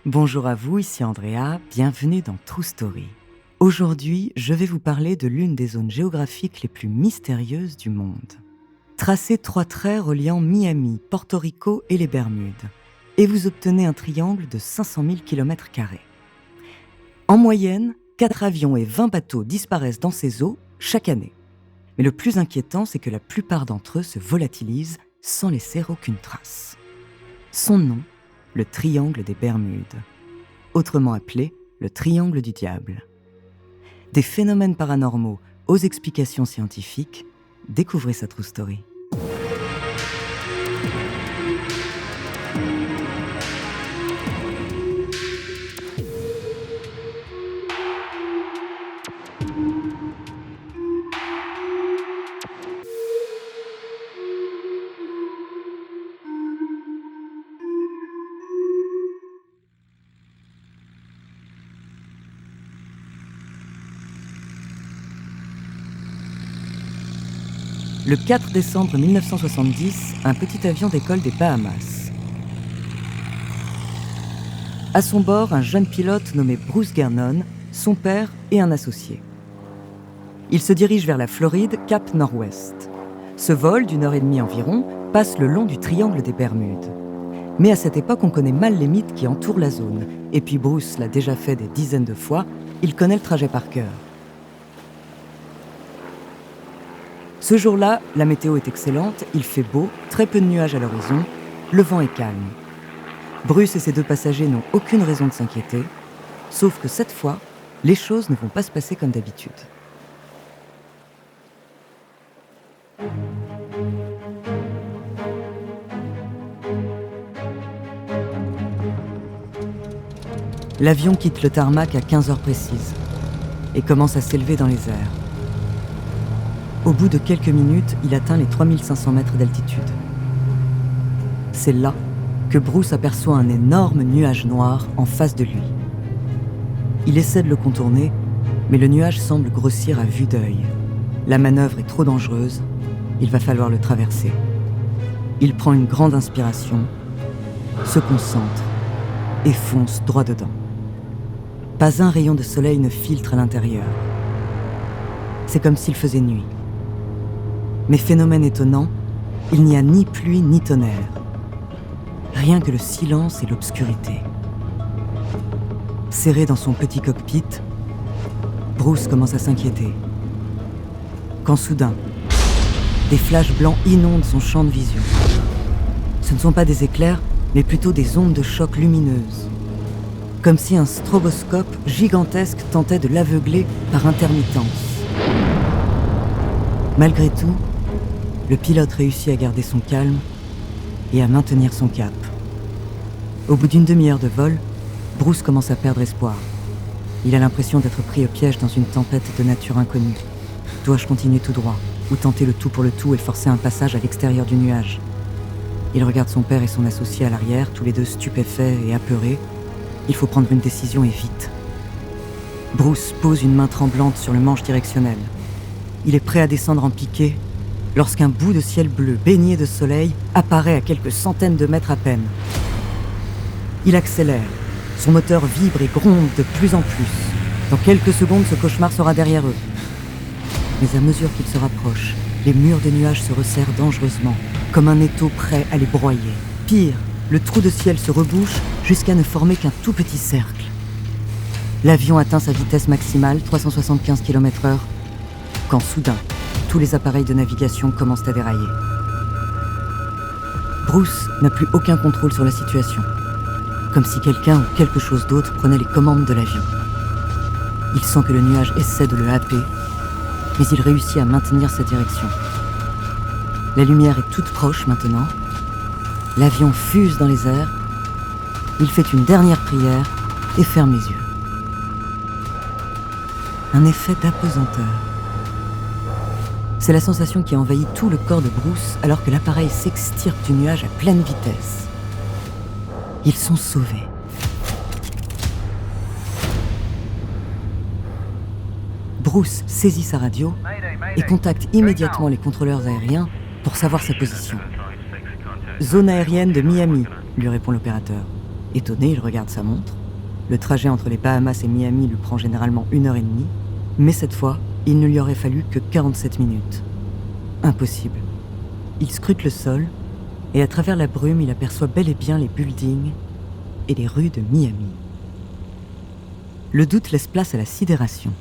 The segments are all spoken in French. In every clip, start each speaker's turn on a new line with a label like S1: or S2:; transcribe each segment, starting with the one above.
S1: Bonjour à vous, ici Andrea, bienvenue dans True Story. Aujourd'hui, je vais vous parler de l'une des zones géographiques les plus mystérieuses du monde. Tracez 3 traits reliant Miami, Porto Rico et les Bermudes, et vous obtenez un triangle de 500 000 km². En moyenne, 4 avions et 20 bateaux disparaissent dans ces eaux chaque année. Mais le plus inquiétant, c'est que la plupart d'entre eux se volatilisent sans laisser aucune trace. Son nom, le triangle des Bermudes, autrement appelé le triangle du diable. Des phénomènes paranormaux aux explications scientifiques, découvrez sa True Story. Le 4 décembre 1970, un petit avion décolle des Bahamas. À son bord, un jeune pilote nommé Bruce Gernon, son père et un associé. Il se dirige vers la Floride, cap nord-ouest. Ce vol, d'1h30 environ, passe le long du triangle des Bermudes. Mais à cette époque, on connaît mal les mythes qui entourent la zone. Et puis Bruce l'a déjà fait des dizaines de fois, il connaît le trajet par cœur. Ce jour-là, la météo est excellente, il fait beau, très peu de nuages à l'horizon, le vent est calme. Bruce et ses 2 passagers n'ont aucune raison de s'inquiéter, sauf que cette fois, les choses ne vont pas se passer comme d'habitude. L'avion quitte le tarmac à 15h précises et commence à s'élever dans les airs. Au bout de quelques minutes, il atteint les 3500 mètres d'altitude. C'est là que Bruce aperçoit un énorme nuage noir en face de lui. Il essaie de le contourner, mais le nuage semble grossir à vue d'œil. La manœuvre est trop dangereuse, il va falloir le traverser. Il prend une grande inspiration, se concentre et fonce droit dedans. Pas un rayon de soleil ne filtre à l'intérieur. C'est comme s'il faisait nuit. Mais phénomène étonnant, il n'y a ni pluie ni tonnerre. Rien que le silence et l'obscurité. Serré dans son petit cockpit, Bruce commence à s'inquiéter. Quand soudain, des flashs blancs inondent son champ de vision. Ce ne sont pas des éclairs, mais plutôt des ondes de choc lumineuses. Comme si un stroboscope gigantesque tentait de l'aveugler par intermittence. Malgré tout, le pilote réussit à garder son calme et à maintenir son cap. Au bout d'une demi-heure de vol, Bruce commence à perdre espoir. Il a l'impression d'être pris au piège dans une tempête de nature inconnue. Dois-je continuer tout droit, ou tenter le tout pour le tout et forcer un passage à l'extérieur du nuage ? Il regarde son père et son associé à l'arrière, tous les deux stupéfaits et apeurés. Il faut prendre une décision et vite. Bruce pose une main tremblante sur le manche directionnel. Il est prêt à descendre en piqué lorsqu'un bout de ciel bleu baigné de soleil apparaît à quelques centaines de mètres à peine. Il accélère. Son moteur vibre et gronde de plus en plus. Dans quelques secondes, ce cauchemar sera derrière eux. Mais à mesure qu'ils se rapprochent, les murs de nuages se resserrent dangereusement, comme un étau prêt à les broyer. Pire, le trou de ciel se rebouche jusqu'à ne former qu'un tout petit cercle. L'avion atteint sa vitesse maximale, 375 km/h, quand soudain, tous les appareils de navigation commencent à dérailler. Bruce n'a plus aucun contrôle sur la situation, comme si quelqu'un ou quelque chose d'autre prenait les commandes de l'avion. Il sent que le nuage essaie de le happer, mais il réussit à maintenir sa direction. La lumière est toute proche maintenant. L'avion fuse dans les airs. Il fait une dernière prière et ferme les yeux. Un effet d'apesanteur. C'est la sensation qui envahit tout le corps de Bruce alors que l'appareil s'extirpe du nuage à pleine vitesse. Ils sont sauvés. Bruce saisit sa radio et contacte immédiatement les contrôleurs aériens pour savoir sa position. « Zone aérienne de Miami », lui répond l'opérateur. Étonné, il regarde sa montre. Le trajet entre les Bahamas et Miami lui prend généralement 1h30, mais cette fois, il ne lui aurait fallu que 47 minutes. Impossible. Il scrute le sol, et à travers la brume, il aperçoit bel et bien les buildings et les rues de Miami. Le doute laisse place à la sidération.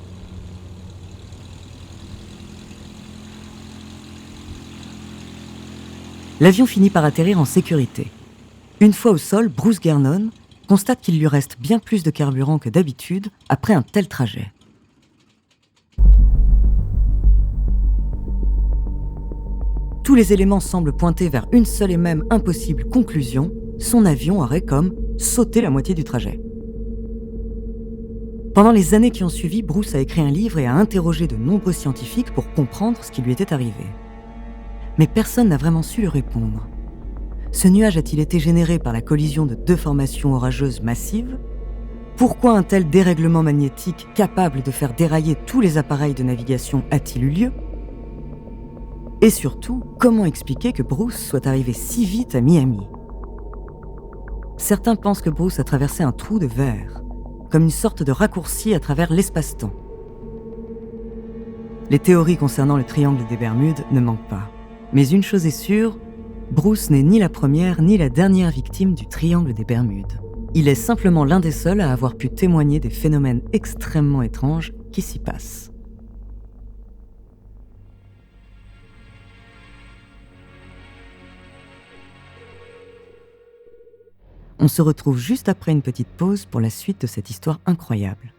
S1: L'avion finit par atterrir en sécurité. Une fois au sol, Bruce Gernon constate qu'il lui reste bien plus de carburant que d'habitude après un tel trajet. Tous les éléments semblent pointer vers une seule et même impossible conclusion, son avion aurait comme sauté la moitié du trajet. Pendant les années qui ont suivi, Bruce a écrit un livre et a interrogé de nombreux scientifiques pour comprendre ce qui lui était arrivé. Mais personne n'a vraiment su lui répondre. Ce nuage a-t-il été généré par la collision de deux formations orageuses massives ? Pourquoi un tel dérèglement magnétique capable de faire dérailler tous les appareils de navigation a-t-il eu lieu ? Et surtout, comment expliquer que Bruce soit arrivé si vite à Miami ? Certains pensent que Bruce a traversé un trou de verre, comme une sorte de raccourci à travers l'espace-temps. Les théories concernant le triangle des Bermudes ne manquent pas. Mais une chose est sûre, Bruce n'est ni la première ni la dernière victime du triangle des Bermudes. Il est simplement l'un des seuls à avoir pu témoigner des phénomènes extrêmement étranges qui s'y passent. On se retrouve juste après une petite pause pour la suite de cette histoire incroyable.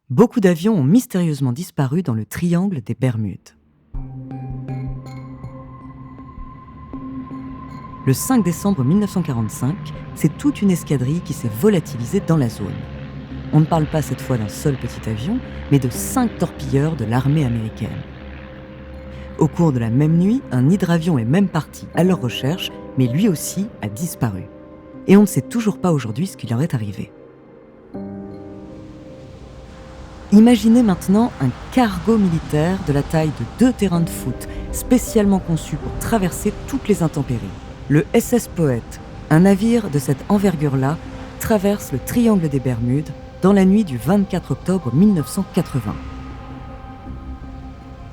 S1: Beaucoup d'avions ont mystérieusement disparu dans le triangle des Bermudes. Le 5 décembre 1945, c'est toute une escadrille qui s'est volatilisée dans la zone. On ne parle pas cette fois d'un seul petit avion, mais de 5 torpilleurs de l'armée américaine. Au cours de la même nuit, un hydravion est même parti à leur recherche, mais lui aussi a disparu. Et on ne sait toujours pas aujourd'hui ce qui leur est arrivé. Imaginez maintenant un cargo militaire de la taille de 2 terrains de foot, spécialement conçu pour traverser toutes les intempéries. Le SS Poet, un navire de cette envergure-là, traverse le triangle des Bermudes dans la nuit du 24 octobre 1980.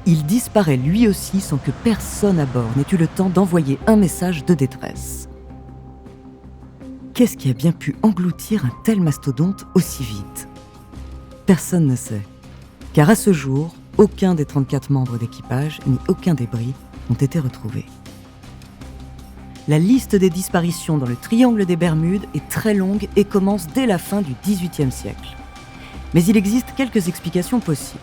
S1: Il disparaît lui aussi sans que personne à bord n'ait eu le temps d'envoyer un message de détresse. Qu'est-ce qui a bien pu engloutir un tel mastodonte aussi vite ? Personne ne sait, car à ce jour, aucun des 34 membres d'équipage ni aucun débris n'ont été retrouvés. La liste des disparitions dans le triangle des Bermudes est très longue et commence dès la fin du XVIIIe siècle. Mais il existe quelques explications possibles.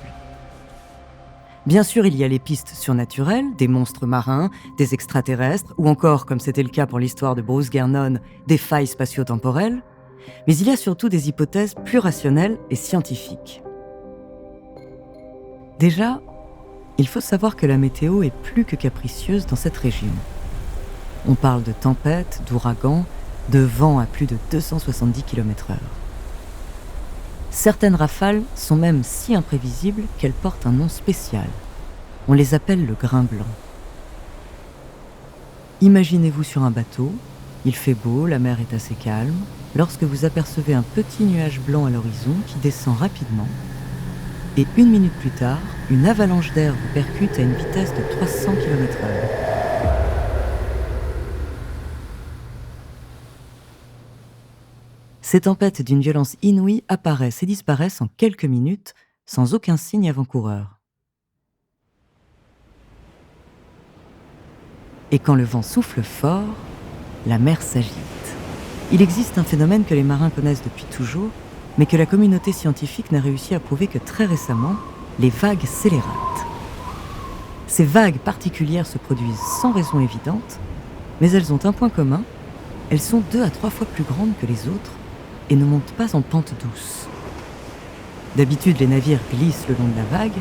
S1: Bien sûr, il y a les pistes surnaturelles, des monstres marins, des extraterrestres, ou encore, comme c'était le cas pour l'histoire de Bruce Gernon, des failles spatio-temporelles. Mais il y a surtout des hypothèses plus rationnelles et scientifiques. Déjà, il faut savoir que la météo est plus que capricieuse dans cette région. On parle de tempêtes, d'ouragans, de vents à plus de 270 km/h. Certaines rafales sont même si imprévisibles qu'elles portent un nom spécial. On les appelle le grain blanc. Imaginez-vous sur un bateau, il fait beau, la mer est assez calme, lorsque vous apercevez un petit nuage blanc à l'horizon qui descend rapidement, et 1 minute plus tard, une avalanche d'air vous percute à une vitesse de 300 km/h. Ces tempêtes d'une violence inouïe apparaissent et disparaissent en quelques minutes, sans aucun signe avant-coureur. Et quand le vent souffle fort, la mer s'agite. Il existe un phénomène que les marins connaissent depuis toujours, mais que la communauté scientifique n'a réussi à prouver que très récemment, les vagues scélérates. Ces vagues particulières se produisent sans raison évidente, mais elles ont un point commun, elles sont 2 à 3 fois plus grandes que les autres et ne montent pas en pente douce. D'habitude, les navires glissent le long de la vague,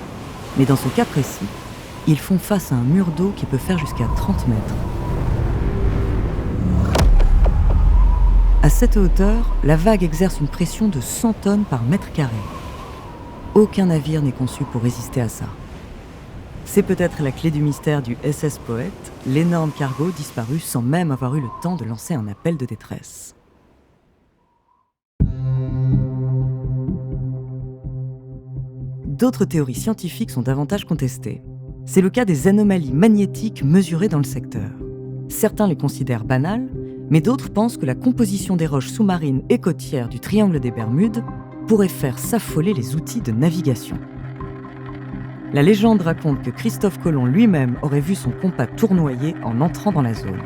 S1: mais dans ce cas précis, ils font face à un mur d'eau qui peut faire jusqu'à 30 mètres. À cette hauteur, la vague exerce une pression de 100 tonnes par mètre carré. aucun navire n'est conçu pour résister à ça. C'est peut-être la clé du mystère du SS Poète, l'énorme cargo disparu sans même avoir eu le temps de lancer un appel de détresse. D'autres théories scientifiques sont davantage contestées. C'est le cas des anomalies magnétiques mesurées dans le secteur. Certains les considèrent banales, mais d'autres pensent que la composition des roches sous-marines et côtières du triangle des Bermudes pourrait faire s'affoler les outils de navigation. La légende raconte que Christophe Colomb lui-même aurait vu son compas tournoyer en entrant dans la zone.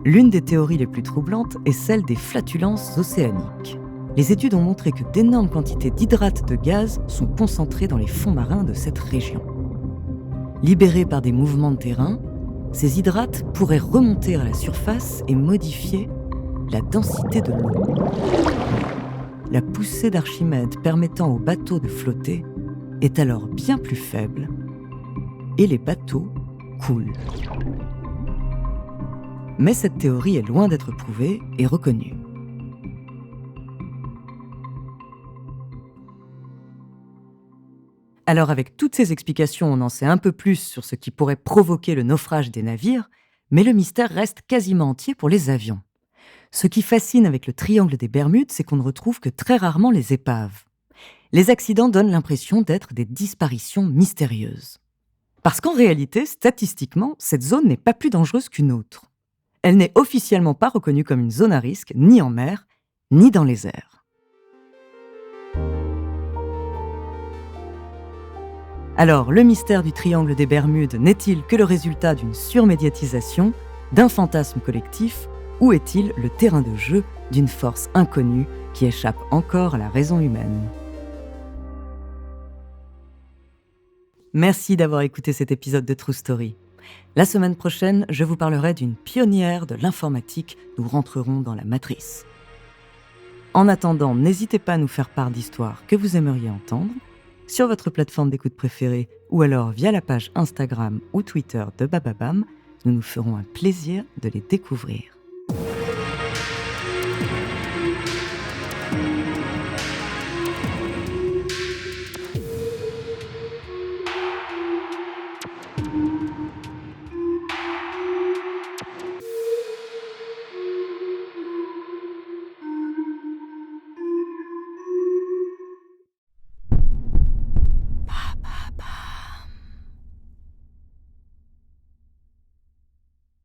S1: L'une des théories les plus troublantes est celle des flatulences océaniques. Les études ont montré que d'énormes quantités d'hydrates de gaz sont concentrées dans les fonds marins de cette région. Libérés par des mouvements de terrain, ces hydrates pourraient remonter à la surface et modifier la densité de l'eau. La poussée d'Archimède permettant aux bateaux de flotter est alors bien plus faible et les bateaux coulent. Mais cette théorie est loin d'être prouvée et reconnue. Alors avec toutes ces explications, on en sait un peu plus sur ce qui pourrait provoquer le naufrage des navires, mais le mystère reste quasiment entier pour les avions. Ce qui fascine avec le triangle des Bermudes, c'est qu'on ne retrouve que très rarement les épaves. Les accidents donnent l'impression d'être des disparitions mystérieuses. Parce qu'en réalité, statistiquement, cette zone n'est pas plus dangereuse qu'une autre. Elle n'est officiellement pas reconnue comme une zone à risque, ni en mer, ni dans les airs. Alors, le mystère du triangle des Bermudes n'est-il que le résultat d'une surmédiatisation, d'un fantasme collectif, ou est-il le terrain de jeu d'une force inconnue qui échappe encore à la raison humaine ? Merci d'avoir écouté cet épisode de True Story. La semaine prochaine, je vous parlerai d'une pionnière de l'informatique. Nous rentrerons dans la matrice. En attendant, n'hésitez pas à nous faire part d'histoires que vous aimeriez entendre sur votre plateforme d'écoute préférée ou alors via la page Instagram ou Twitter de Bababam. Nous nous ferons un plaisir de les découvrir.